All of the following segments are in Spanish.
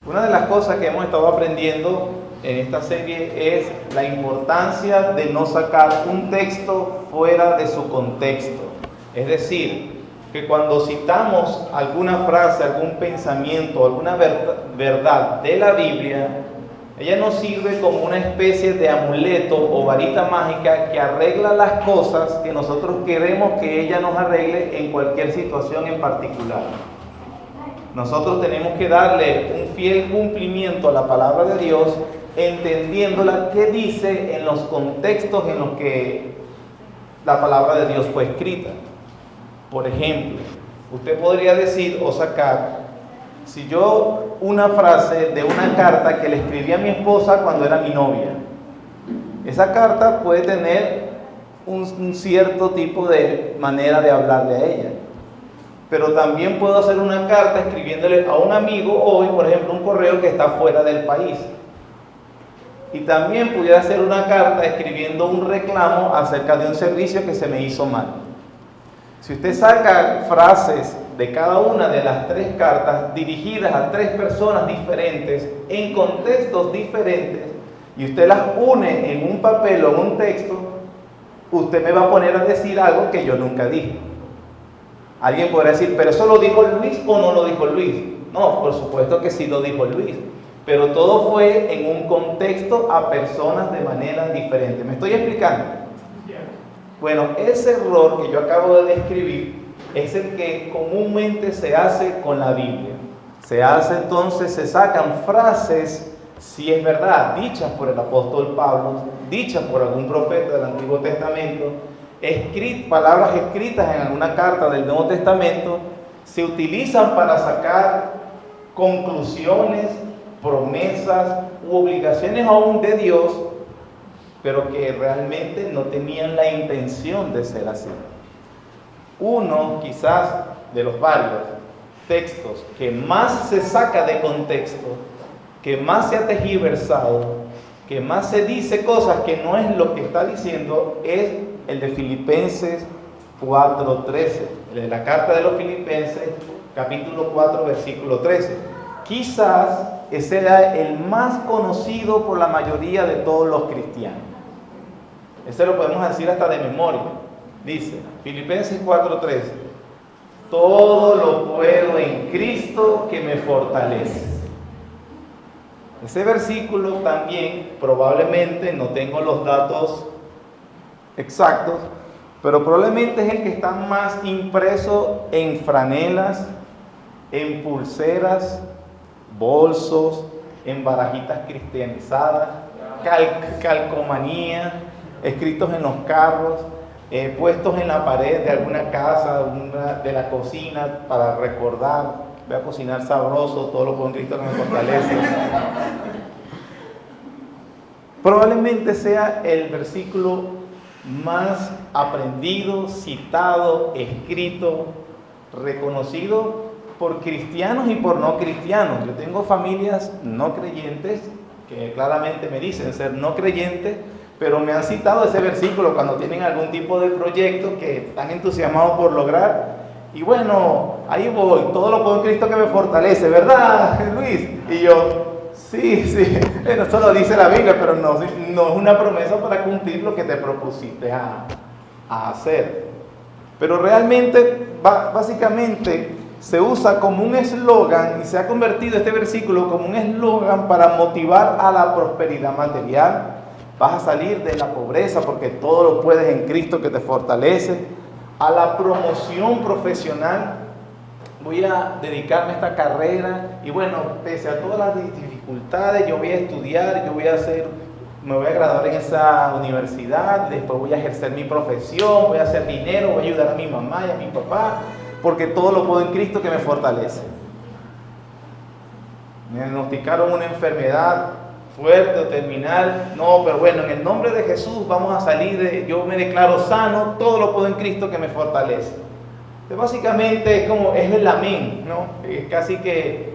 Una de las cosas que hemos estado aprendiendo en esta serie es la importancia de no sacar un texto fuera de su contexto. Es decir, que cuando citamos alguna frase, algún pensamiento, alguna verdad de la Biblia, ella nos sirve como una especie de amuleto o varita mágica que arregla las cosas que nosotros queremos que ella nos arregle en cualquier situación en particular. Nosotros tenemos que darle un fiel cumplimiento a la palabra de Dios, entendiéndola qué dice en los contextos en los que la palabra de Dios fue escrita. Por ejemplo, usted podría decir o sacar, si yo una frase de una carta que le escribí a mi esposa cuando era mi novia, esa carta puede tener un cierto tipo de manera de hablarle a ella. Pero también puedo hacer una carta escribiéndole a un amigo hoy, por ejemplo, un correo que está fuera del país. Y también pudiera hacer una carta escribiendo un reclamo acerca de un servicio que se me hizo mal. Si usted saca frases de cada una de las tres cartas dirigidas a tres personas diferentes, en contextos diferentes, y usted las une en un papel o en un texto, usted me va a poner a decir algo que yo nunca dije. Alguien podrá decir, pero ¿eso lo dijo Luis o no lo dijo Luis? No, por supuesto que sí lo dijo Luis, pero todo fue en un contexto a personas de manera diferente. ¿Me estoy explicando? Bueno, ese error que yo acabo de describir es el que comúnmente se hace con la Biblia. Se sacan frases, si es verdad, dichas por el apóstol Pablo, dichas por algún profeta del Antiguo Testamento, palabras escritas en alguna carta del Nuevo Testamento, se utilizan para sacar conclusiones, promesas u obligaciones aún de Dios, pero que realmente no tenían la intención de ser así. Uno, quizás, de los varios textos que más se saca de contexto, que más se ha tergiversado, que más se dice cosas que no es lo que está diciendo, es el de Filipenses 4:13, el de la carta de los Filipenses, capítulo 4, versículo 13. Quizás ese era el más conocido por la mayoría de todos los cristianos. Ese lo podemos decir hasta de memoria. Dice, Filipenses 4:13, todo lo puedo en Cristo que me fortalece. Ese versículo también, probablemente, no tengo los datos exactos, pero probablemente es el que está más impreso en franelas, en pulseras, bolsos, en barajitas cristianizadas, calcomanía, escritos en los carros, puestos en la pared de alguna casa, de la cocina, para recordar, voy a cocinar sabroso, todo lo con Cristo que me fortalece. Probablemente sea el versículo más aprendido, citado, escrito, reconocido por cristianos y por no cristianos. Yo tengo familias no creyentes que claramente me dicen ser no creyentes, pero me han citado ese versículo cuando tienen algún tipo de proyecto que están entusiasmados por lograr. Y bueno, ahí voy, todo lo puedo en Cristo que me fortalece, ¿verdad, Luis? Y yo, sí, eso lo dice la Biblia, pero no es una promesa para cumplir lo que te propusiste a hacer. Pero realmente, básicamente, se usa como un eslogan y se ha convertido este versículo como un eslogan para motivar a la prosperidad material. Vas a salir de la pobreza porque todo lo puedes en Cristo que te fortalece. A la promoción profesional. Voy a dedicarme a esta carrera y bueno, pese a todas las dificultades, yo voy a estudiar, me voy a graduar en esa universidad, después voy a ejercer mi profesión, voy a hacer dinero, voy a ayudar a mi mamá y a mi papá, porque todo lo puedo en Cristo que me fortalece. Me diagnosticaron una enfermedad fuerte o terminal, no, pero bueno, en el nombre de Jesús vamos a salir, yo me declaro sano, todo lo puedo en Cristo que me fortalece. Entonces, básicamente es el amén, ¿no? Es casi que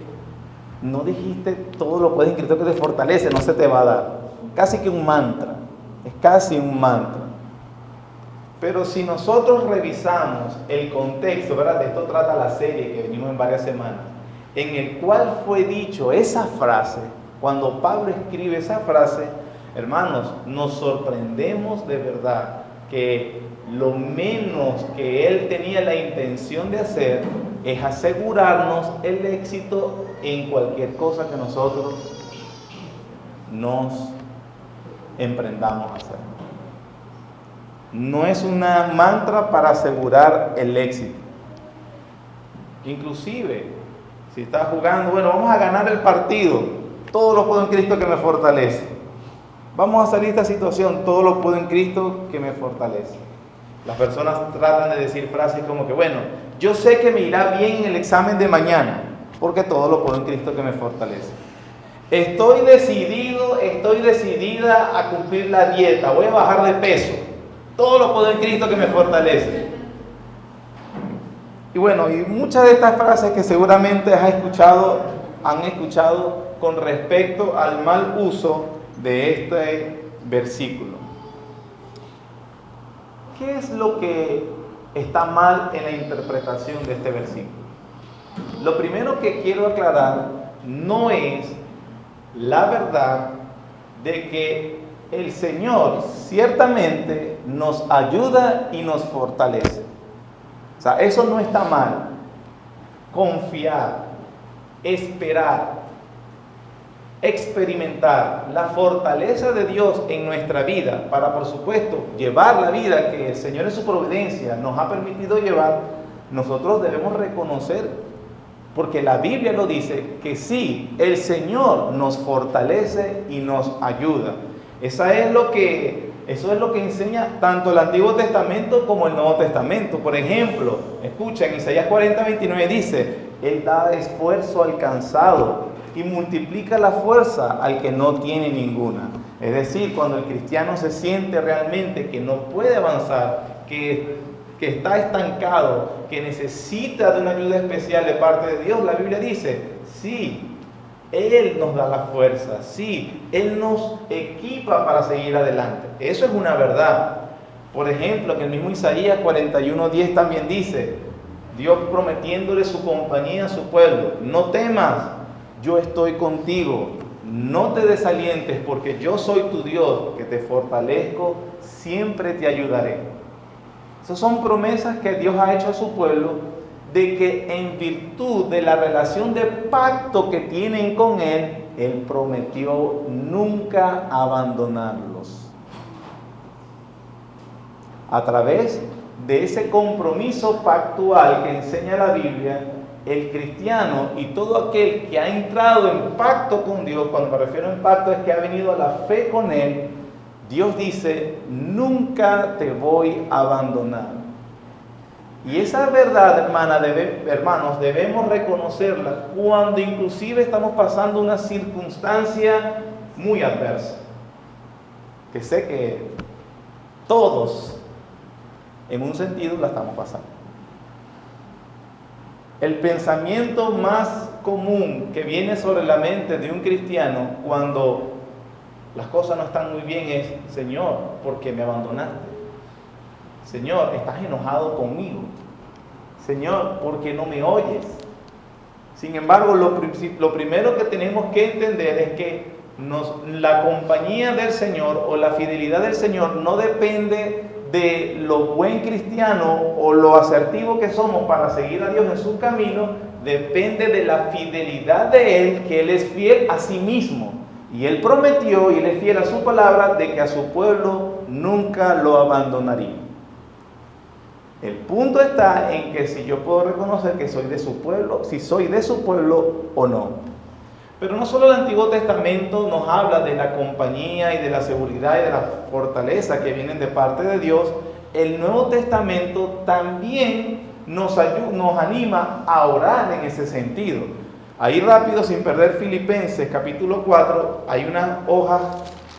no dijiste todo lo puedes en Cristo que te fortalece, no se te va a dar. Casi que un mantra, es casi un mantra. Pero si nosotros revisamos el contexto, ¿verdad? De esto trata la serie que venimos en varias semanas. en el cual fue dicho esa frase, cuando Pablo escribe esa frase, hermanos, nos sorprendemos de verdad que lo menos que él tenía la intención de hacer es asegurarnos el éxito en cualquier cosa que nosotros nos emprendamos a hacer. No es una mantra para asegurar el éxito. Inclusive, si estás jugando, bueno, vamos a ganar el partido, todo lo puedo en Cristo que me fortalece. Vamos a salir de esta situación, todo lo puedo en Cristo que me fortalece. Las personas tratan de decir frases como que, bueno, yo sé que me irá bien en el examen de mañana, porque todo lo puedo en Cristo que me fortalece. Estoy decidido, estoy decidida a cumplir la dieta, voy a bajar de peso, todo lo puedo en Cristo que me fortalece. Y bueno, y muchas de estas frases que seguramente han escuchado con respecto al mal uso de este versículo. ¿Qué es lo que está mal en la interpretación de este versículo? Lo primero que quiero aclarar no es la verdad de que el Señor ciertamente nos ayuda y nos fortalece. O sea, eso no está mal. Confiar, esperar, experimentar la fortaleza de Dios en nuestra vida para, por supuesto, llevar la vida que el Señor en su providencia nos ha permitido llevar, nosotros debemos reconocer, porque la Biblia lo dice, que sí, el Señor nos fortalece y nos ayuda. Eso es lo que enseña tanto el Antiguo Testamento como el Nuevo Testamento. Por ejemplo, escucha, en Isaías 40:29 dice, Él da esfuerzo al cansado y multiplica la fuerza al que no tiene ninguna. Es decir, cuando el cristiano se siente realmente que no puede avanzar, que está estancado, que necesita de una ayuda especial de parte de Dios, la Biblia dice, sí, Él nos da la fuerza, sí, Él nos equipa para seguir adelante. Eso es una verdad. Por ejemplo, en el mismo Isaías 41:10 también dice, Dios prometiéndole su compañía a su pueblo, no temas, yo estoy contigo, no te desalientes porque yo soy tu Dios, que te fortalezco, siempre te ayudaré. Esas son promesas que Dios ha hecho a su pueblo, de que en virtud de la relación de pacto que tienen con Él, Él prometió nunca abandonarlos. A través de ese compromiso pactual que enseña la Biblia, el cristiano y todo aquel que ha entrado en pacto con Dios, cuando me refiero en pacto es que ha venido a la fe con Él, Dios dice, nunca te voy a abandonar. Y esa verdad, hermanos, debemos reconocerla cuando inclusive estamos pasando una circunstancia muy adversa. Que sé que todos, en un sentido, la estamos pasando. El pensamiento más común que viene sobre la mente de un cristiano cuando las cosas no están muy bien es, Señor, ¿por qué me abandonaste? Señor, ¿estás enojado conmigo? Señor, ¿por qué no me oyes? Sin embargo, lo primero que tenemos que entender es que la compañía del Señor o la fidelidad del Señor no depende de lo buen cristiano o lo asertivo que somos para seguir a Dios en su camino, depende de la fidelidad de Él, que Él es fiel a sí mismo. Y Él prometió, y Él es fiel a su palabra, de que a su pueblo nunca lo abandonaría. El punto está en que si yo puedo reconocer que soy de su pueblo, si soy de su pueblo o no. Pero no solo el Antiguo Testamento nos habla de la compañía y de la seguridad y de la fortaleza que vienen de parte de Dios, el Nuevo Testamento también nos anima a orar en ese sentido. Ahí rápido, sin perder Filipenses capítulo 4, hay unas hojas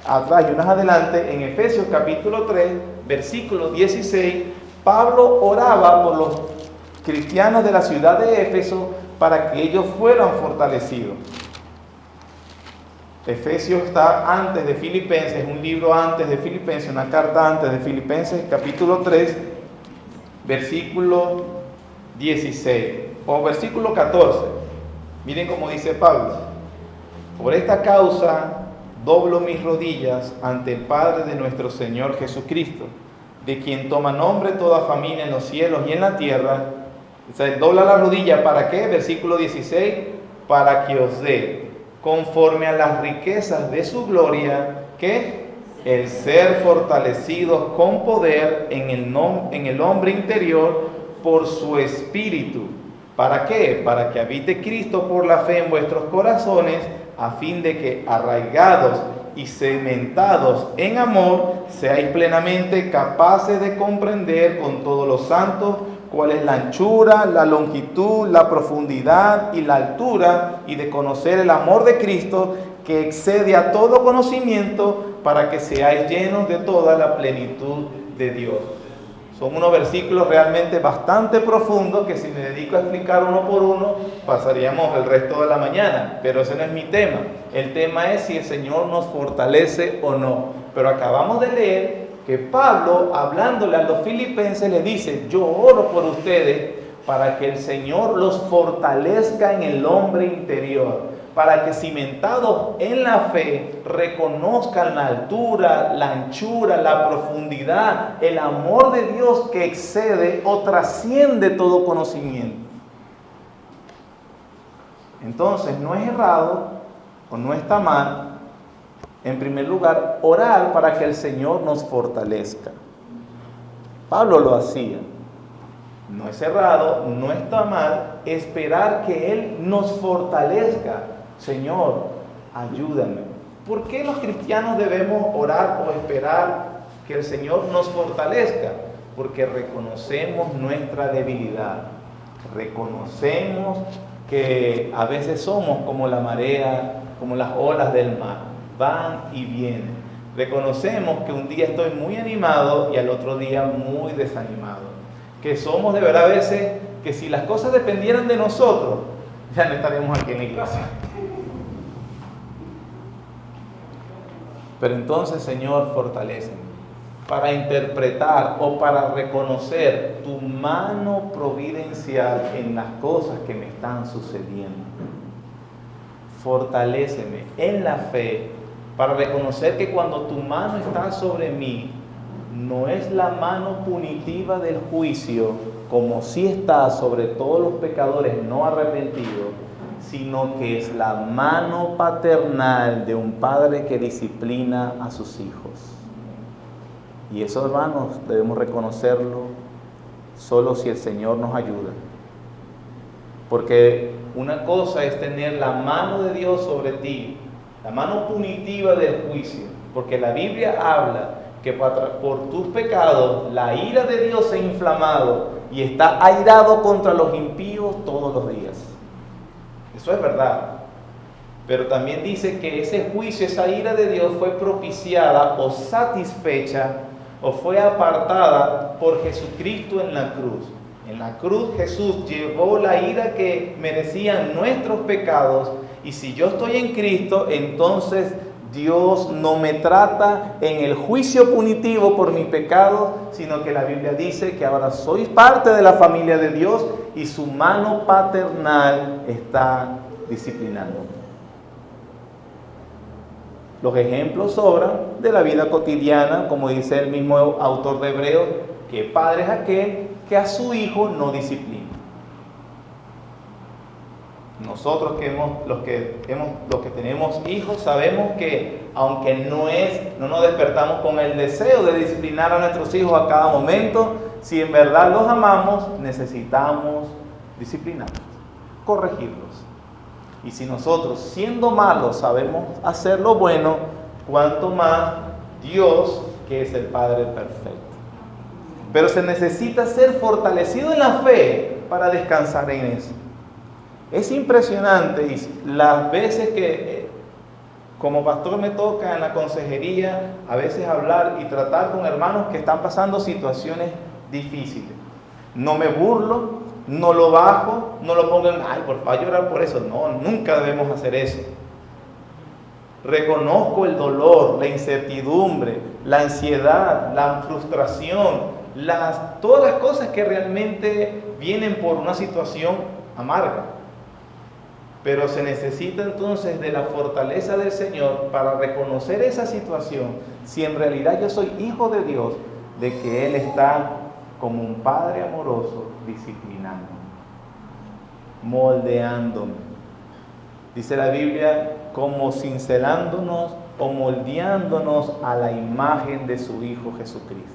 atrás y unas adelante, en Efesios capítulo 3, versículo 16, Pablo oraba por los cristianos de la ciudad de Éfeso para que ellos fueran fortalecidos. Efesios está antes de Filipenses, un libro antes de Filipenses, una carta antes de Filipenses, capítulo 3, versículo 16, o versículo 14. Miren cómo dice Pablo: por esta causa doblo mis rodillas ante el Padre de nuestro Señor Jesucristo, de quien toma nombre toda familia en los cielos y en la tierra. O sea, dobla la rodilla, ¿para qué? Versículo 16, para que os dé, conforme a las riquezas de su gloria, ¿qué? El ser fortalecidos con poder en el hombre interior por su Espíritu. ¿Para qué? Para que habite Cristo por la fe en vuestros corazones, a fin de que, arraigados y cementados en amor, seáis plenamente capaces de comprender con todos los santos cuál es la anchura, la longitud, la profundidad y la altura, y de conocer el amor de Cristo, que excede a todo conocimiento, para que seáis llenos de toda la plenitud de Dios. Son unos versículos realmente bastante profundos que si me dedico a explicar uno por uno, pasaríamos el resto de la mañana, pero ese no es mi tema. El tema es si el Señor nos fortalece o no. Pero acabamos de leer que Pablo, hablándole a los filipenses, le dice: yo oro por ustedes para que el Señor los fortalezca en el hombre interior, para que cimentados en la fe reconozcan la altura, la anchura, la profundidad, el amor de Dios que excede o trasciende todo conocimiento. Entonces, no es errado o no está mal, en primer lugar, orar para que el Señor nos fortalezca. Pablo lo hacía. No es errado, no está mal esperar que Él nos fortalezca. Señor, ayúdame. ¿Por qué los cristianos debemos orar o esperar que el Señor nos fortalezca? Porque reconocemos nuestra debilidad. Reconocemos que a veces somos como la marea, como las olas del mar, van y vienen. Reconocemos que un día estoy muy animado y al otro día muy desanimado. Que somos de verdad a veces que si las cosas dependieran de nosotros, ya no estaríamos aquí en la iglesia. Pero entonces, Señor, fortaléceme para interpretar o para reconocer tu mano providencial en las cosas que me están sucediendo. Fortaléceme en la fe para reconocer que cuando tu mano está sobre mí, no es la mano punitiva del juicio, como si está sobre todos los pecadores no arrepentidos, sino que es la mano paternal de un padre que disciplina a sus hijos. Y eso, hermanos, debemos reconocerlo solo si el Señor nos ayuda. Porque una cosa es tener la mano de Dios sobre ti, la mano punitiva del juicio, porque la Biblia habla que por tus pecados la ira de Dios se ha inflamado y está airado contra los impíos todos los días. Eso es verdad. Pero también dice que ese juicio, esa ira de Dios fue propiciada o satisfecha o fue apartada por Jesucristo en la cruz. En la cruz Jesús llevó la ira que merecían nuestros pecados, y si yo estoy en Cristo, entonces Dios no me trata en el juicio punitivo por mis pecados, sino que la Biblia dice que ahora soy parte de la familia de Dios y su mano paternal está disciplinando. Los ejemplos sobran de la vida cotidiana, como dice el mismo autor de Hebreos, que padre es aquel que a su hijo no disciplina. Nosotros los que tenemos hijos sabemos que aunque no nos despertamos con el deseo de disciplinar a nuestros hijos a cada momento, si en verdad los amamos, necesitamos disciplinarlos, corregirlos. Y si nosotros, siendo malos, sabemos hacer lo bueno, cuanto más Dios, que es el Padre perfecto. Pero se necesita ser fortalecido en la fe para descansar en eso. Es impresionante las veces que como pastor me toca en la consejería a veces hablar y tratar con hermanos que están pasando situaciones difíciles. No me burlo, no lo bajo, no lo pongo en, ay, por favor, llorar por eso. No, nunca debemos hacer eso. Reconozco el dolor, la incertidumbre, la ansiedad, la frustración, todas las cosas que realmente vienen por una situación amarga. Pero se necesita entonces de la fortaleza del Señor para reconocer esa situación, si en realidad yo soy hijo de Dios, de que Él está como un Padre amoroso disciplinándome, moldeándome. Dice la Biblia, como cincelándonos o moldeándonos a la imagen de su Hijo Jesucristo.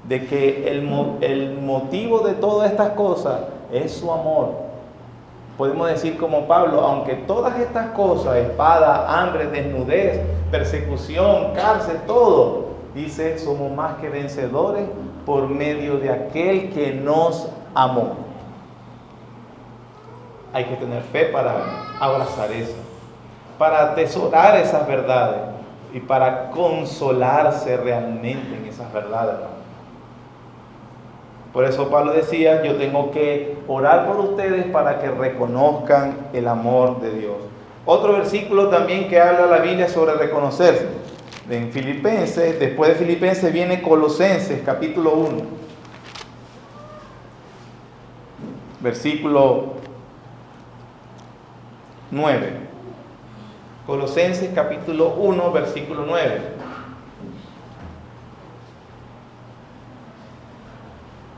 De que el motivo de todas estas cosas es su amor. Podemos decir como Pablo, aunque todas estas cosas, espada, hambre, desnudez, persecución, cárcel, todo, dice, somos más que vencedores por medio de aquel que nos amó. Hay que tener fe para abrazar eso, para atesorar esas verdades y para consolarse realmente en esas verdades. Por eso Pablo decía, yo tengo que orar por ustedes para que reconozcan el amor de Dios. Otro versículo también que habla la Biblia sobre reconocerse. En Filipenses, después de Filipenses viene Colosenses, capítulo 1. Versículo 9. Colosenses, capítulo 1, versículo 9.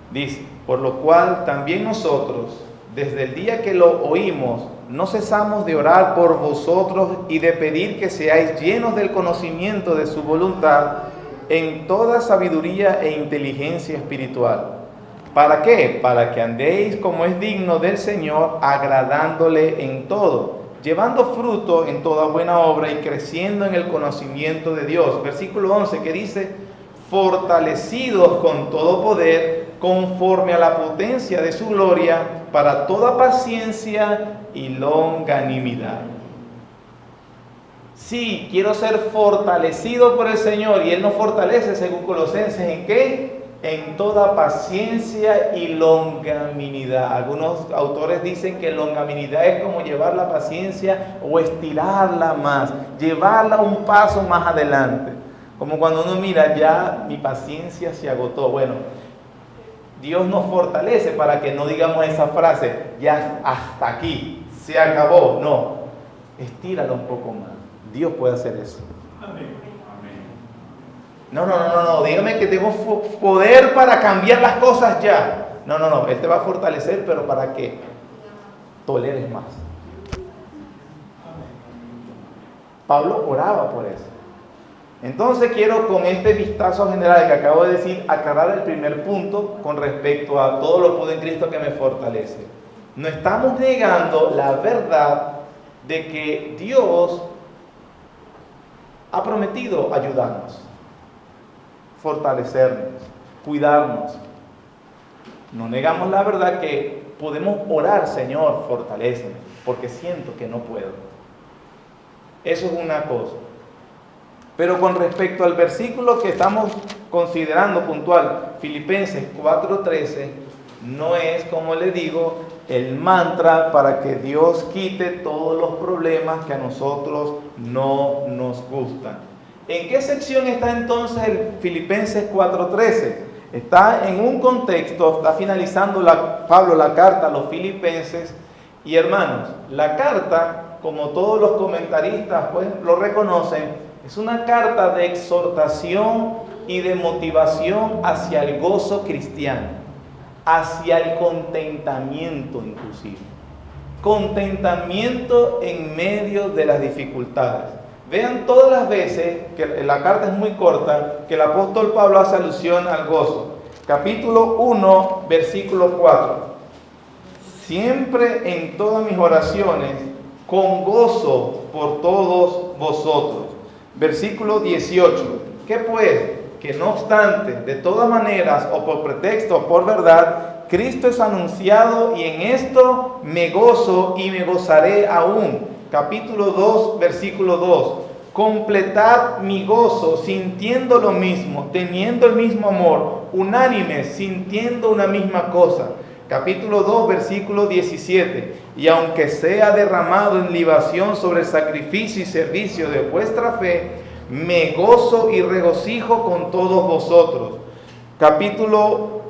Dice, por lo cual también nosotros, desde el día que lo oímos, no cesamos de orar por vosotros y de pedir que seáis llenos del conocimiento de su voluntad en toda sabiduría e inteligencia espiritual. ¿Para qué? Para que andéis como es digno del Señor, agradándole en todo, llevando fruto en toda buena obra y creciendo en el conocimiento de Dios. Versículo 11 que dice, fortalecidos con todo poder, conforme a la potencia de su gloria, para toda paciencia y longanimidad. Sí, quiero ser fortalecido por el Señor, y Él nos fortalece, según Colosenses, ¿en qué? En toda paciencia y longanimidad. Algunos autores dicen que longanimidad es como llevar la paciencia o estirarla más, llevarla un paso más adelante. Como cuando uno mira, ya mi paciencia se agotó. Bueno, Dios nos fortalece para que no digamos esa frase, ya hasta aquí, se acabó. No, estírala un poco más. Dios puede hacer eso. Amén. No, dígame que tengo poder para cambiar las cosas ya. No, Él te va a fortalecer, pero para que toleres más. Pablo oraba por eso. Entonces quiero, con este vistazo general que acabo de decir, aclarar el primer punto con respecto a todo lo puedo en Cristo que me fortalece. No estamos negando la verdad de que Dios ha prometido ayudarnos, fortalecernos, cuidarnos. No negamos la verdad que podemos orar, Señor, fortaléceme, porque siento que no puedo. Eso es una cosa. Pero con respecto al versículo que estamos considerando puntual, Filipenses 4:13, no es, como le digo, el mantra para que Dios quite todos los problemas que a nosotros no nos gustan. ¿En qué sección está entonces el Filipenses 4:13? Está en un contexto, está finalizando Pablo la carta a los filipenses, y hermanos, la carta, como todos los comentaristas pues lo reconocen, es una carta de exhortación y de motivación hacia el gozo cristiano, hacia el contentamiento inclusive. Contentamiento en medio de las dificultades. Vean todas las veces, que la carta es muy corta, que el apóstol Pablo hace alusión al gozo. Capítulo 1, versículo 4. Siempre en todas mis oraciones, con gozo por todos vosotros. Versículo 18. ¿Qué pues? Que no obstante, de todas maneras, o por pretexto o por verdad, Cristo es anunciado, y en esto me gozo y me gozaré aún. Capítulo 2, versículo 2. Completad mi gozo sintiendo lo mismo, teniendo el mismo amor, unánimes, sintiendo una misma cosa. Capítulo 2, versículo 17. Y aunque sea derramado en libación sobre el sacrificio y servicio de vuestra fe, me gozo y regocijo con todos vosotros. Capítulo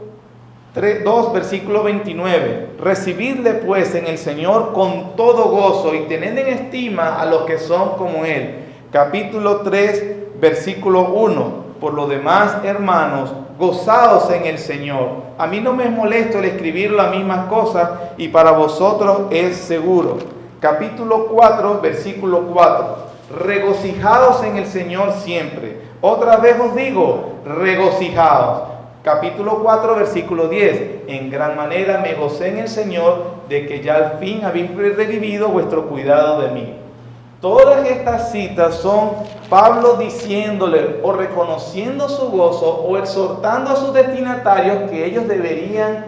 2, versículo 29. Recibidle pues en el Señor con todo gozo y tened en estima a los que son como Él. Capítulo 3, versículo 1. Por lo demás, hermanos, gozaos en el Señor. A mí no me es molesto el escribir las mismas cosas y para vosotros es seguro. Capítulo 4, versículo 4. Regocijaos en el Señor siempre. Otra vez os digo, regocijaos. Capítulo 4, versículo 10. En gran manera me gocé en el Señor de que ya al fin habéis revivido vuestro cuidado de mí. Todas estas citas son Pablo diciéndole o reconociendo su gozo o exhortando a sus destinatarios que ellos deberían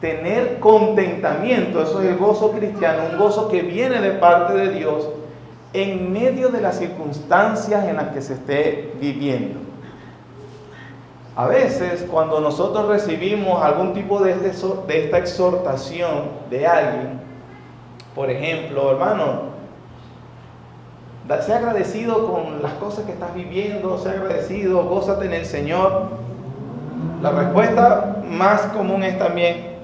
tener contentamiento. Eso es el gozo cristiano, un gozo que viene de parte de Dios en medio de las circunstancias en las que se esté viviendo. A veces, cuando nosotros recibimos algún tipo de esta exhortación de alguien, por ejemplo, hermano, sea agradecido con las cosas que estás viviendo, sea agradecido, gózate en el Señor. La respuesta más común es también,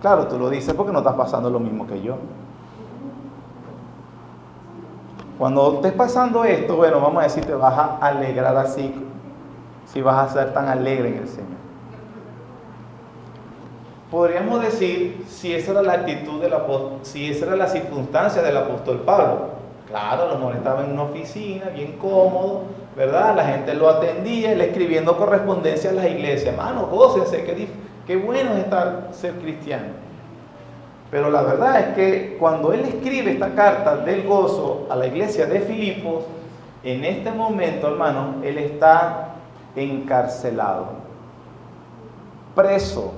claro, tú lo dices porque no estás pasando lo mismo que yo. Cuando estés pasando esto, bueno, vamos a decir, te vas a alegrar así, si vas a ser tan alegre en el Señor. Podríamos decir, si esa era la actitud del apóstol, si esa era la circunstancia del apóstol Pablo. Claro, a lo mejor estaba en una oficina, bien cómodo, ¿verdad? La gente lo atendía, él escribiendo correspondencia a las iglesias. Hermano, gócense, qué bueno es ser cristiano. Pero la verdad es que cuando él escribe esta carta del gozo a la iglesia de Filipos, en este momento, hermano, él está encarcelado, preso.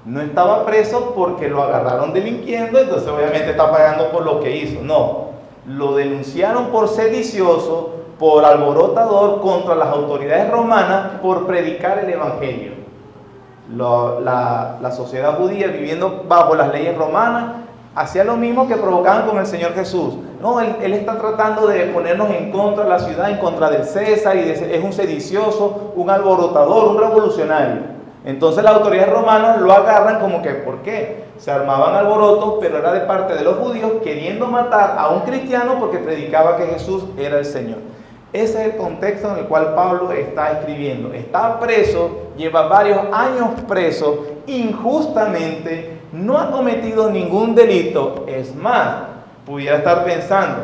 No estaba preso porque lo agarraron delinquiendo, entonces obviamente está pagando por lo que hizo. No, lo denunciaron por sedicioso, por alborotador contra las autoridades romanas por predicar el evangelio. La sociedad judía, viviendo bajo las leyes romanas, hacía lo mismo que provocaban con el Señor Jesús. No, él está tratando de ponernos en contra de la ciudad, en contra del César, y es un sedicioso, un alborotador, un revolucionario. Entonces las autoridades romanas lo agarran como que, ¿por qué? Se armaban alborotos, pero era de parte de los judíos queriendo matar a un cristiano porque predicaba que Jesús era el Señor. Ese es el contexto en el cual Pablo está escribiendo. Está preso, lleva varios años preso, injustamente, no ha cometido ningún delito. Es más, pudiera estar pensando,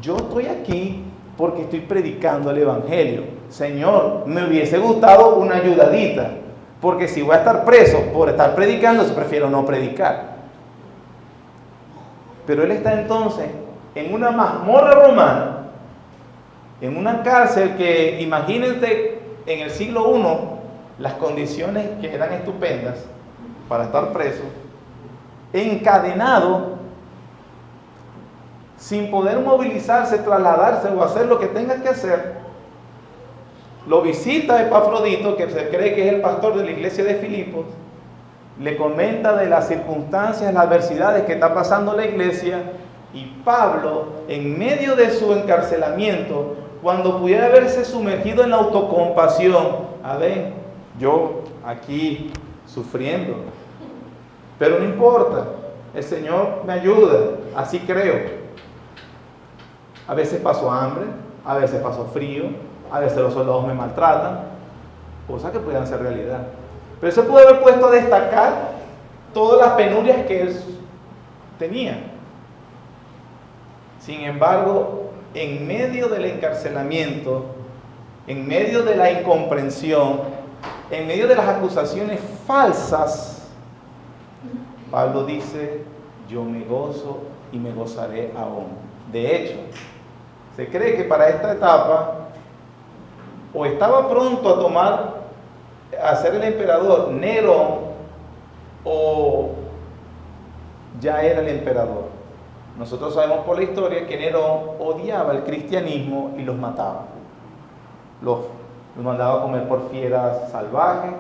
yo estoy aquí porque estoy predicando el evangelio. Señor, me hubiese gustado una ayudadita. Porque si voy a estar preso por estar predicando, prefiero no predicar. Pero él está entonces en una mazmorra romana, en una cárcel que, imagínense, en el siglo I, las condiciones que eran estupendas para estar preso, encadenado, sin poder movilizarse, trasladarse o hacer lo que tenga que hacer. Lo visita Epafrodito, que se cree que es el pastor de la iglesia de Filipos, le comenta de las circunstancias, las adversidades que está pasando la iglesia, y Pablo, en medio de su encarcelamiento, cuando pudiera haberse sumergido en la autocompasión, a ver, yo aquí sufriendo, pero no importa, el Señor me ayuda, así creo. A veces paso hambre, a veces paso frío, a veces los soldados me maltratan, cosas que puedan ser realidad. Pero se puede haber puesto a destacar todas las penurias que él tenía. Sin embargo, en medio del encarcelamiento, en medio de la incomprensión, en medio de las acusaciones falsas, Pablo dice, yo me gozo y me gozaré aún. De hecho, se cree que para esta etapa, o estaba pronto a ser el emperador Nerón, o ya era el emperador. Nosotros sabemos por la historia que Nerón odiaba el cristianismo y los mataba. Los mandaba a comer por fieras salvajes,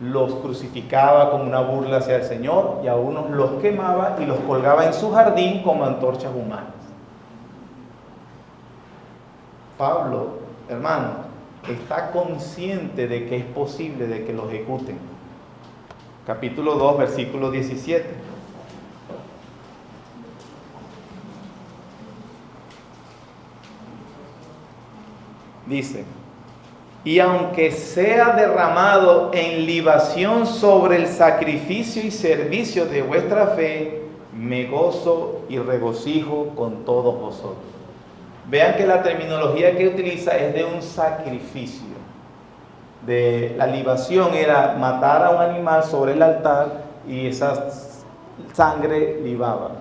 los crucificaba como una burla hacia el Señor, y a unos los quemaba y los colgaba en su jardín como antorchas humanas. Pablo, hermano, está consciente de que es posible de que lo ejecuten. Capítulo 2, versículo 17. Dice: y aunque sea derramado en libación sobre el sacrificio y servicio de vuestra fe, me gozo y regocijo con todos vosotros. Vean que la terminología que utiliza es de un sacrificio. De la libación era matar a un animal sobre el altar y esa sangre libaba.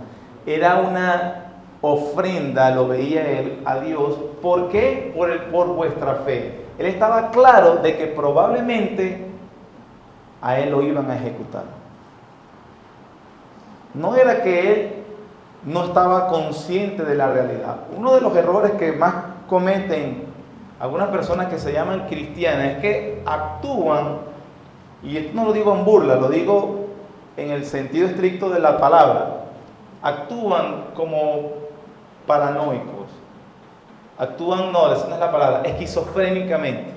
Era una ofrenda, lo veía él, a Dios. ¿Por qué? Por vuestra fe. Él estaba claro de que probablemente a él lo iban a ejecutar. No era que él no estaba consciente de la realidad. Uno de los errores que más cometen algunas personas que se llaman cristianas es que actúan, y esto no lo digo en burla, lo digo en el sentido estricto de la palabra, actúan como paranoicos. Actúan, no, esa no es la palabra, esquizofrénicamente.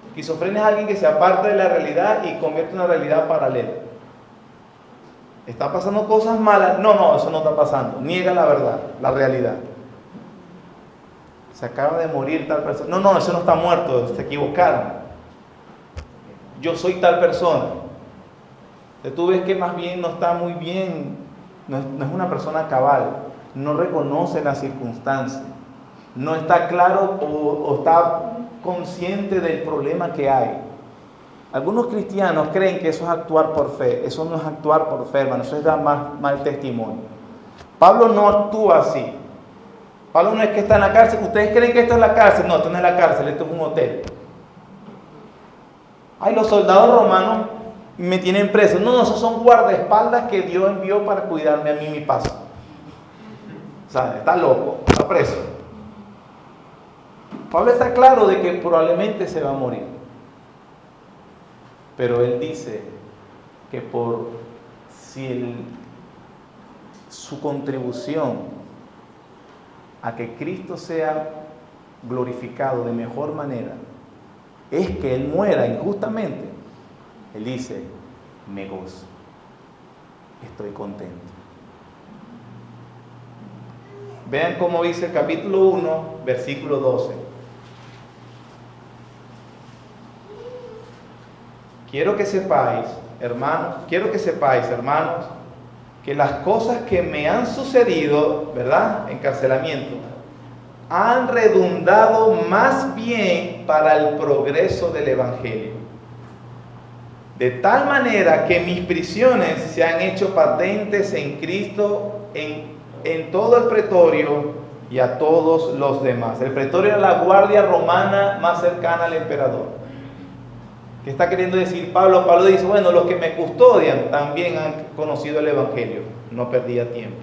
Esquizofrenia es alguien que se aparta de la realidad y convierte en una realidad paralela. ¿Está pasando cosas malas? No, eso no está pasando. Niega la verdad, la realidad. Se acaba de morir tal persona. No, eso no está muerto, se equivocaron. Yo soy tal persona. Entonces tú ves que más bien no está muy bien, no es una persona cabal, no reconoce las circunstancias. No está claro o está consciente del problema que hay. Algunos cristianos creen que eso es actuar por fe. Eso no es actuar por fe, hermano. Eso es dar mal testimonio. Pablo no actúa así. Pablo no es que está en la cárcel. ¿Ustedes creen que esto es la cárcel? No, esto no es la cárcel, esto es un hotel. Ay, los soldados romanos me tienen preso. No, esos son guardaespaldas que Dios envió para cuidarme a mí mi paso. O sea, está loco, está preso. Pablo está claro de que probablemente se va a morir. Pero él dice que su contribución a que Cristo sea glorificado de mejor manera es que él muera injustamente, él dice: me gozo, estoy contento. Vean cómo dice el capítulo 1, versículo 12. Quiero que sepáis, hermanos, que las cosas que me han sucedido, ¿verdad?, encarcelamiento, han redundado más bien para el progreso del Evangelio. De tal manera que mis prisiones se han hecho patentes en Cristo en todo el pretorio y a todos los demás. El pretorio era la guardia romana más cercana al emperador. ¿Qué está queriendo decir Pablo? Pablo dice: bueno, los que me custodian también han conocido el Evangelio. No perdía tiempo.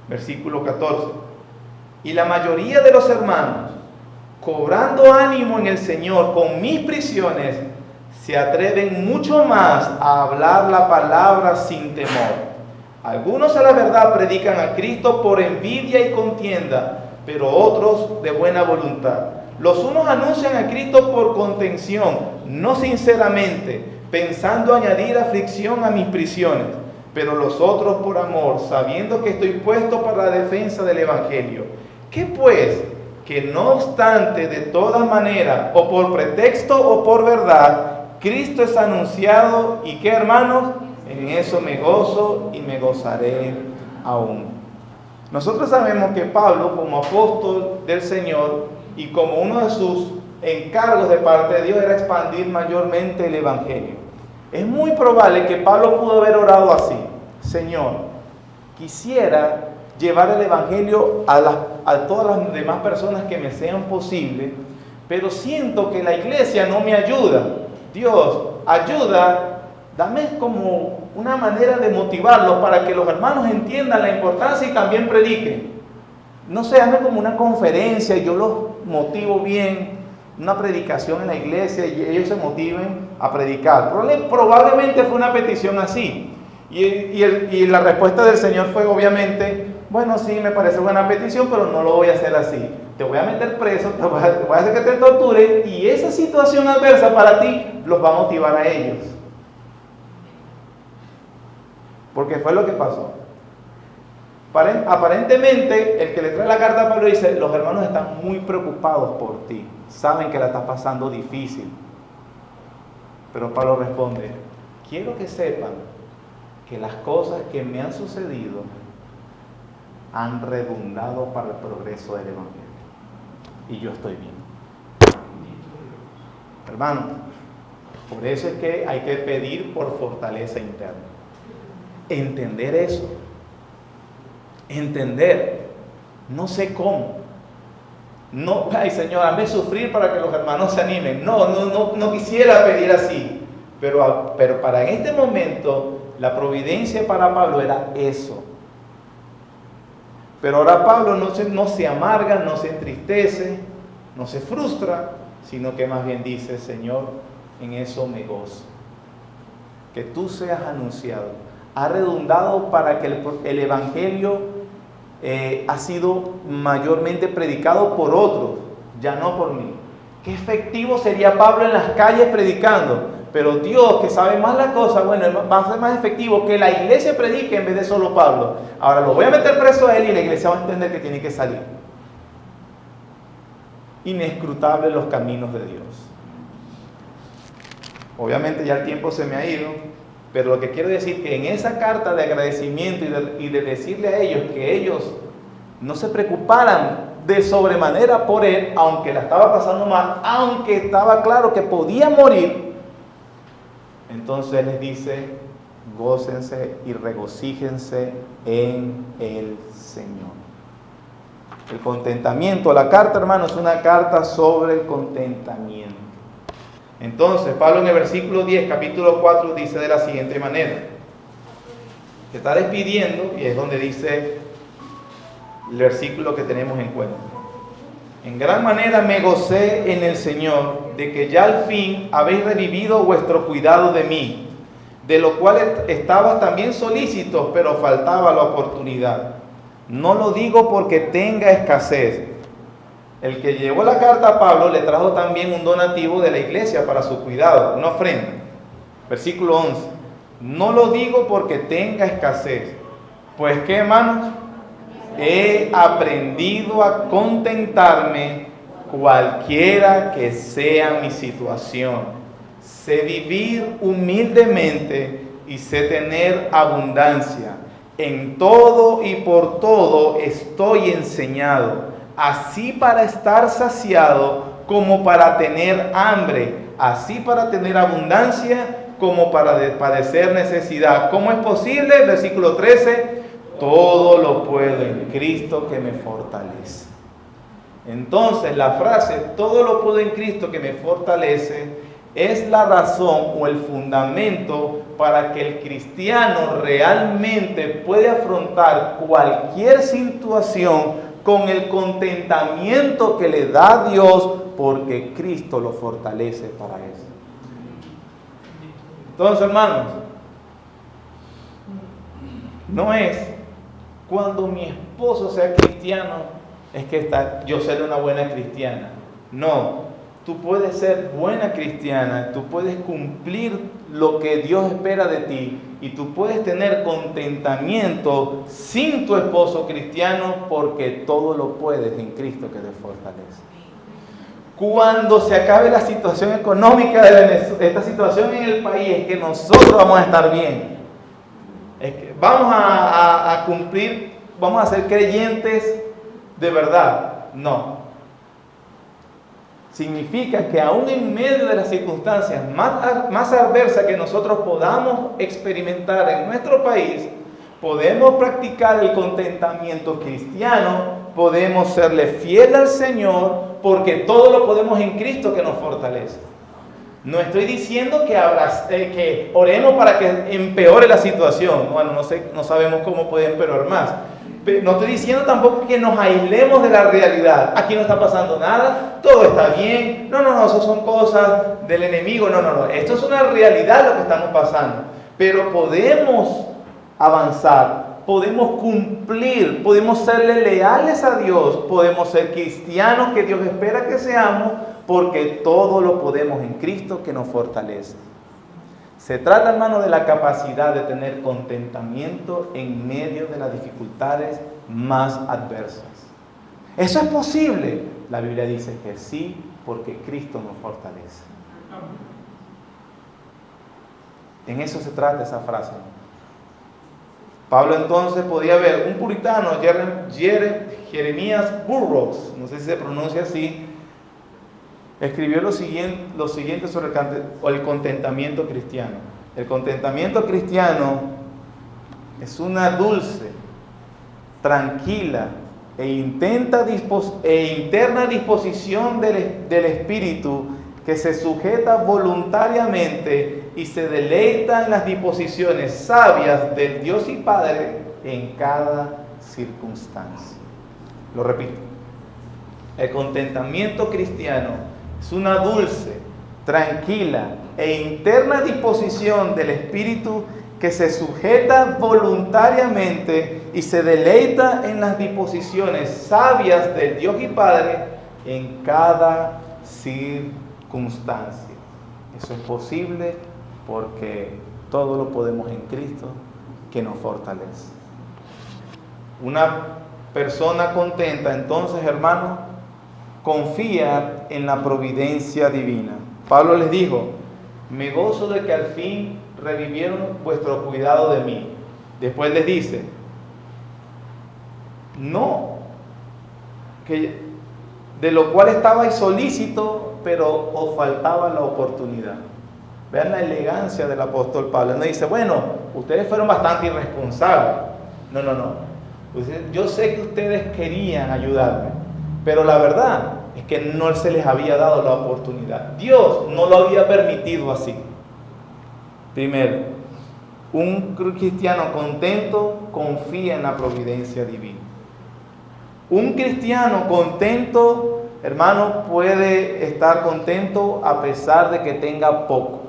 Versículo 14. Y la mayoría de los hermanos, cobrando ánimo en el Señor con mis prisiones, se atreven mucho más a hablar la palabra sin temor. Algunos a la verdad predican a Cristo por envidia y contienda, pero otros de buena voluntad. Los unos anuncian a Cristo por contención, no sinceramente, pensando añadir aflicción a mis prisiones, pero los otros por amor, sabiendo que estoy puesto para la defensa del Evangelio. ¿Qué pues? Que no obstante, de todas maneras, o por pretexto o por verdad, Cristo es anunciado. ¿Y qué, hermanos? En eso me gozo y me gozaré aún. Nosotros sabemos que Pablo, como apóstol del Señor, y como uno de sus encargos de parte de Dios era expandir mayormente el Evangelio. Es muy probable que Pablo pudo haber orado así: Señor, quisiera llevar el Evangelio a todas las demás personas que me sean posible, pero siento que la iglesia no me ayuda. Dios, ayuda, dame como una manera de motivarlos para que los hermanos entiendan la importancia y también prediquen. No sé, hazme como una conferencia y yo los motivo bien, una predicación en la iglesia y ellos se motiven a predicar. Probablemente fue una petición así. Y la respuesta del Señor fue obviamente: bueno, sí, me parece buena petición, pero no lo voy a hacer así. te voy a meter preso, voy a hacer que te torture, y esa situación adversa para ti los va a motivar a ellos. Porque fue lo que pasó. Aparentemente, el que le trae la carta a Pablo dice, los hermanos están muy preocupados por ti, saben que la estás pasando difícil. Pero Pablo responde, quiero que sepan que las cosas que me han sucedido han redundado para el progreso del Evangelio. Y yo estoy bien. Hermano, por eso es que hay que pedir por fortaleza interna. Entender eso. Entender. No sé cómo. No, ay Señor, hazme sufrir para que los hermanos se animen. No quisiera pedir así. Pero para este momento, la providencia para Pablo era eso. Pero ahora Pablo no se amarga, no se entristece, no se frustra, sino que más bien dice, Señor, en eso me gozo. Que tú seas anunciado. Ha redundado para que el Evangelio ha sido mayormente predicado por otros, ya no por mí. Qué efectivo sería Pablo en las calles predicando. Pero Dios, que sabe más la cosa, bueno, va a ser más efectivo que la iglesia predique en vez de solo Pablo. Ahora lo voy a meter preso a él y la iglesia va a entender que tiene que salir. Inescrutables los caminos de Dios. Obviamente ya el tiempo se me ha ido, pero lo que quiero decir que en esa carta de agradecimiento y de decirle a ellos que ellos no se preocuparan de sobremanera por él, aunque la estaba pasando mal, aunque estaba claro que podía morir, entonces les dice, gócense y regocíjense en el Señor. El contentamiento, la carta, hermano, es una carta sobre el contentamiento. Entonces, Pablo en el versículo 10, capítulo 4, dice de la siguiente manera. Se está despidiendo y es donde dice el versículo que tenemos en cuenta. En gran manera me gocé en el Señor de que ya al fin habéis revivido vuestro cuidado de mí, de lo cual estabas también solícitos, pero faltaba la oportunidad. No lo digo porque tenga escasez. El que llevó la carta a Pablo le trajo también un donativo de la iglesia para su cuidado, una ofrenda. Versículo 11. No lo digo porque tenga escasez. Pues ¿qué, hermanos? He aprendido a contentarme cualquiera que sea mi situación. Sé vivir humildemente y sé tener abundancia. En todo y por todo estoy enseñado, así para estar saciado como para tener hambre, así para tener abundancia como para padecer necesidad. ¿Cómo es posible? Versículo 13. Todo lo puedo en Cristo que me fortalece. Entonces la frase, todo lo puedo en Cristo que me fortalece, es la razón o el fundamento para que el cristiano realmente puede afrontar cualquier situación con el contentamiento que le da Dios, porque Cristo lo fortalece para eso. Entonces, hermanos, no es cuando mi esposo sea cristiano, es que yo seré una buena cristiana. No, tú puedes ser buena cristiana, tú puedes cumplir lo que Dios espera de ti y tú puedes tener contentamiento sin tu esposo cristiano, porque todo lo puedes en Cristo que te fortalece. Cuando se acabe la situación económica de esta situación en el país, es que nosotros vamos a estar bien. Es que vamos a cumplir, vamos a ser creyentes de verdad. No. Significa que aún en medio de las circunstancias más adversas que nosotros podamos experimentar en nuestro país, podemos practicar el contentamiento cristiano, podemos serle fiel al Señor, porque todo lo podemos en Cristo que nos fortalece. No estoy diciendo que oremos para que empeore la situación. Bueno, no sabemos cómo puede empeorar más. No estoy diciendo tampoco que nos aislemos de la realidad. Aquí no está pasando nada, todo está bien. No, eso son cosas del enemigo. No. Esto es una realidad lo que estamos pasando. Pero podemos avanzar, podemos cumplir, podemos serle leales a Dios, podemos ser cristianos que Dios espera que seamos, porque todo lo podemos en Cristo que nos fortalece. Se trata, hermano, de la capacidad de tener contentamiento en medio de las dificultades más adversas. ¿Eso es posible? La Biblia dice que sí, porque Cristo nos fortalece. En eso se trata esa frase. Pablo entonces podía ver un puritano, Jeremías Burroughs, no sé si se pronuncia así, escribió lo siguiente sobre el contentamiento cristiano. El contentamiento cristiano es una dulce, tranquila e interna disposición del espíritu que se sujeta voluntariamente y se deleita en las disposiciones sabias del Dios y Padre en cada circunstancia. Lo repito, el contentamiento cristiano es una dulce, tranquila e interna disposición del espíritu que se sujeta voluntariamente y se deleita en las disposiciones sabias del Dios y Padre en cada circunstancia. Eso es posible porque todo lo podemos en Cristo que nos fortalece. Una persona contenta, entonces, hermano, confía en la providencia divina. Pablo les dijo: me gozo de que al fin revivieron vuestro cuidado de mí. Después les dice: no, que de lo cual estabais solícito, pero os faltaba la oportunidad. Vean la elegancia del apóstol Pablo. No dice: bueno, ustedes fueron bastante irresponsables. No. Yo sé que ustedes querían ayudarme, pero la verdad es que no se les había dado la oportunidad. Dios no lo había permitido así. Primero, un cristiano contento confía en la providencia divina. Un cristiano contento, hermano, puede estar contento a pesar de que tenga poco.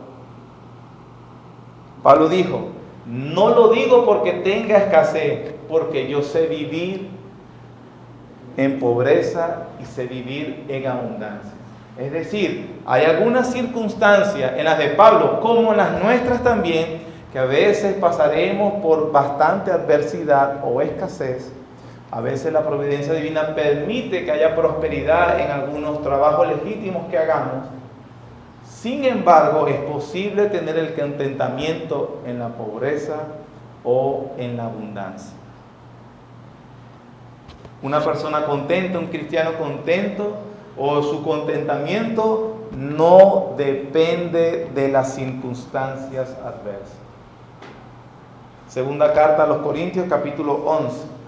Pablo dijo: no lo digo porque tenga escasez, porque yo sé vivir en pobreza y sé vivir en abundancia. Es decir, hay algunas circunstancias en las de Pablo, como en las nuestras también, que a veces pasaremos por bastante adversidad o escasez. A veces la providencia divina permite que haya prosperidad en algunos trabajos legítimos que hagamos. Sin embargo, es posible tener el contentamiento en la pobreza o en la abundancia. Una persona contenta, un cristiano contento, o su contentamiento no depende de las circunstancias adversas. Segunda carta a los Corintios, capítulo 11.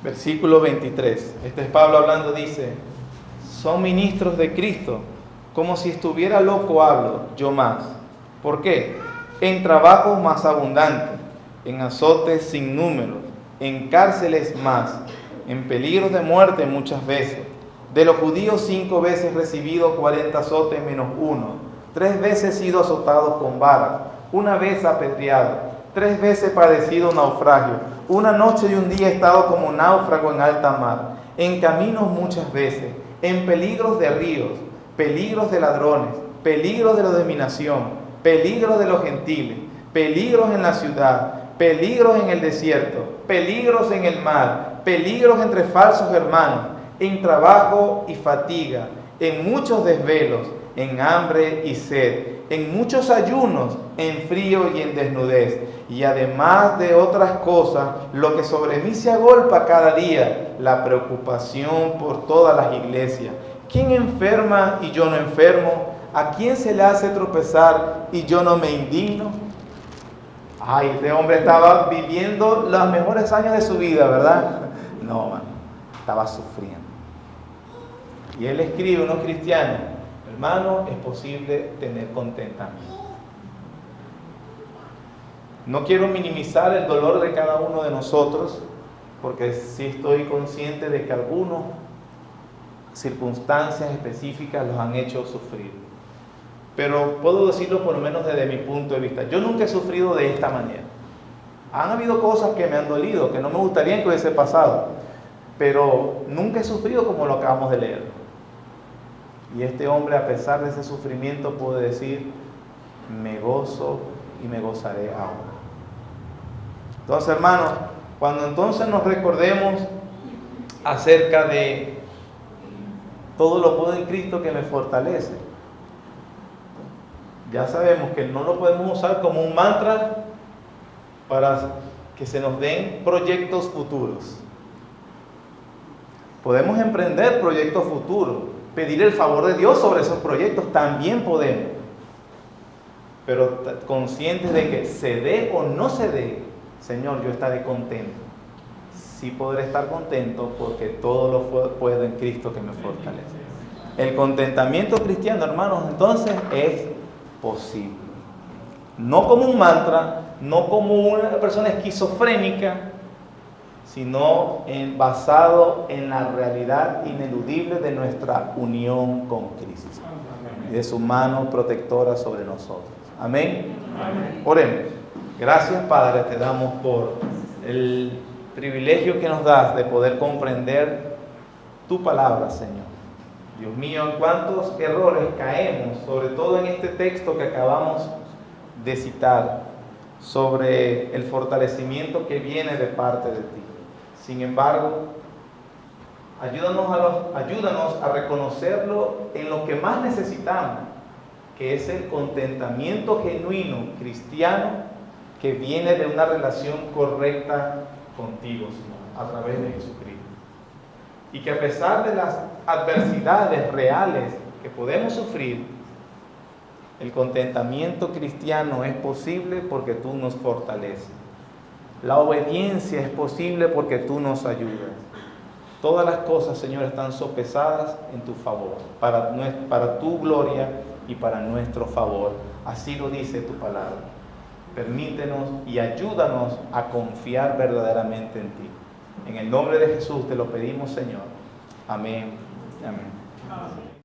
Versículo 23. Este es Pablo hablando, dice: son ministros de Cristo, como si estuviera loco hablo, yo más. ¿Por qué? En trabajos más abundantes, en azotes sin número, en cárceles más, en peligros de muerte muchas veces. De los judíos 5 veces recibido 40 azotes menos 1, 3 veces sido azotados con varas, 1 vez apedreado, 3 veces padecido naufragio, 1 noche y 1 día he estado como náufrago en alta mar, en caminos muchas veces, en peligros de ríos, peligros de ladrones, peligros de la dominación, peligros de los gentiles, peligros en la ciudad, peligros en el desierto, peligros en el mar, peligros entre falsos hermanos, en trabajo y fatiga, en muchos desvelos, en hambre y sed, en muchos ayunos, en frío y en desnudez, y además de otras cosas, lo que sobre mí se agolpa cada día, la preocupación por todas las iglesias. ¿Quién enferma y yo no enfermo? ¿A quién se le hace tropezar y yo no me indigno? Ay, este hombre estaba viviendo los mejores años de su vida, ¿verdad? No, man, estaba sufriendo. Y él escribe a unos cristianos: hermano, es posible tener contentamiento. No quiero minimizar el dolor de cada uno de nosotros, porque sí estoy consciente de que algunas circunstancias específicas los han hecho sufrir. Pero puedo decirlo por lo menos desde mi punto de vista. Yo nunca he sufrido de esta manera. Han habido cosas que me han dolido, que no me gustaría que hubiese pasado, pero nunca he sufrido como lo acabamos de leer. Y este hombre, a pesar de ese sufrimiento, puede decir, me gozo y me gozaré ahora. Entonces, hermanos, cuando entonces nos recordemos acerca de todo lo puedo en Cristo que me fortalece, ya sabemos que no lo podemos usar como un mantra para que se nos den proyectos futuros. Podemos emprender proyectos futuros, pedir el favor de Dios sobre esos proyectos, también podemos. Pero conscientes de que se dé o no se dé, Señor, yo estaré contento. Sí podré estar contento porque todo lo puedo en Cristo que me fortalece. El contentamiento cristiano, hermanos, entonces es posible. No como un mantra, no como una persona esquizofrénica, sino basado en la realidad ineludible de nuestra unión con Cristo y de su mano protectora sobre nosotros. Amén. Amén. Oremos. Gracias, Padre, te damos por el privilegio que nos das de poder comprender tu palabra, Señor. Dios mío, en cuántos errores caemos, sobre todo en este texto que acabamos de citar, sobre el fortalecimiento que viene de parte de ti. Sin embargo, ayúdanos a reconocerlo en lo que más necesitamos, que es el contentamiento genuino cristiano que viene de una relación correcta contigo, Señor, a través de Jesucristo. Y que a pesar de las adversidades reales que podemos sufrir, el contentamiento cristiano es posible porque tú nos fortaleces. La obediencia es posible porque tú nos ayudas. Todas las cosas, Señor, están sopesadas en tu favor, para tu gloria y para nuestro favor. Así lo dice tu palabra. Permítenos y ayúdanos a confiar verdaderamente en ti. En el nombre de Jesús te lo pedimos, Señor. Amén. Amén.